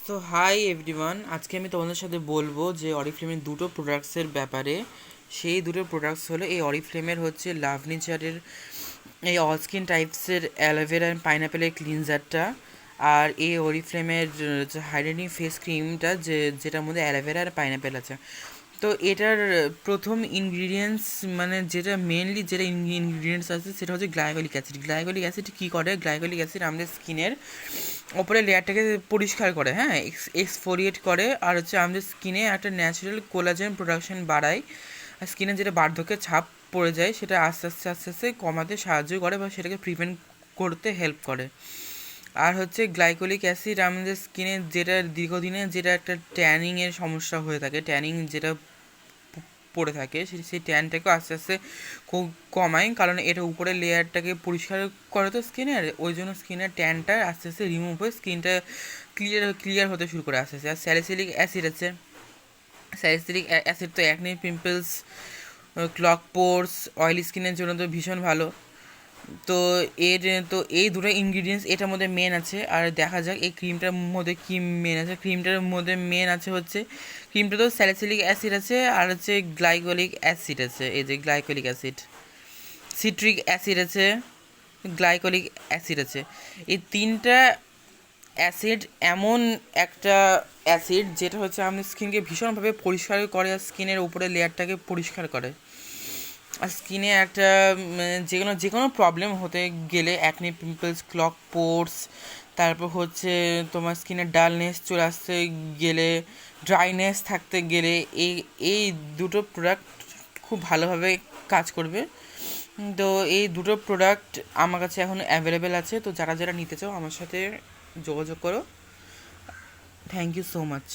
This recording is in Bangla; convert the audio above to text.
সো হাই এভরিওয়ান, আজকে আমি তোমাদের সাথে বলবো যে অরিফ্লেমের দুটো প্রোডাক্টসের ব্যাপারে। সেই দুটো প্রোডাক্টস হলো এই অরিফ্লেমের হচ্ছে লাভ নেচারের এই অল স্কিন টাইপসের অ্যালোভেরা অ্যান্ড পাইনাপেলের ক্লিনজারটা, আর এই অরিফ্লেমের হাইড্রেটিং ফেস ক্রিমটা যেটার মধ্যে অ্যালোভেরা আর পাইনাপেল আছে। তো এটার প্রথম ইনগ্রিডিয়েন্টস মানে যেটা ইনগ্রিডিয়েন্টস আছে সেটা হচ্ছে গ্লাইকোলিক অ্যাসিড। গ্লাইকোলিক অ্যাসিড কী করে? গ্লাইকোলিক অ্যাসিড আমাদের স্কিনের ওপরে লেয়ারটাকে পরিষ্কার করে, হ্যাঁ, এক্সফোরিয়েট করে, আর হচ্ছে আমাদের স্কিনে একটা ন্যাচারাল কোলাজেন প্রোডাকশন বাড়ায়। আর স্কিনে যেটা বার্ধক্যের ছাপ পড়ে যায় সেটা আস্তে আস্তে আস্তে আস্তে কমাতে সাহায্য করে বা সেটাকে প্রিভেন্ট করতে হেল্প করে। আর হচ্ছে গ্লাইকোলিক অ্যাসিড আমাদের স্কিনে যেটা দীর্ঘদিনে যেটা একটা ট্যানিংয়ের সমস্যা হয়ে থাকে, ট্যানিং যেটা পড়ে থাকে সেই ট্যানটাকেও আস্তে আস্তে কমায়, কারণ এটা উপরের লেয়ারটাকে পরিষ্কার করে তো স্কিনের, ওই জন্য স্কিনের ট্যানটা আস্তে আস্তে রিমুভ হয়ে স্কিনটা ক্লিয়ার হতে শুরু করে আস্তে আস্তে। আর স্যালিসিলিক অ্যাসিড আছে। স্যালিসিলিক অ্যাসিড তো অ্যাকনে, পিম্পলস, ক্লগ পোরস, অয়েলি স্কিনের জন্য তো ভীষণ ভালো। তো এর তো এই দুটো ইনগ্রিডিয়েন্টস এটার মধ্যে মেন আছে। আর দেখা যাক এই ক্রিমটার মধ্যে কী মেন আছে। ক্রিমটার মধ্যে মেন আছে হচ্ছে ক্রিমটা তো স্যালিসিলিক অ্যাসিড আছে, আর হচ্ছে গ্লাইকোলিক অ্যাসিড আছে। এই যে গ্লাইকোলিক অ্যাসিড, সিট্রিক অ্যাসিড আছে, গ্লাইকোলিক অ্যাসিড আছে। এই তিনটা অ্যাসিড এমন একটা অ্যাসিড যেটা হচ্ছে আমাদের স্কিনকে ভীষণভাবে পরিষ্কার করে আর স্কিনের উপরে লেয়ারটাকে পরিষ্কার করে। আর স্কিনে একটা যে কোনো প্রবলেম হতে গেলে, অ্যাকনে, পিম্পলস, ক্লগ পোরস, তারপর হচ্ছে তোমার স্কিনে ডালনেস চলে আসতে গেলে, ড্রাইনেস থাকতে গেলে এই এই দুটো প্রোডাক্ট খুব ভালোভাবে কাজ করবে। তো এই দুটো প্রোডাক্ট আমার কাছে এখন অ্যাভেলেবেল আছে। তো যারা যারা নিতে চাও আমার সাথে যোগাযোগ করো। Thank you so much.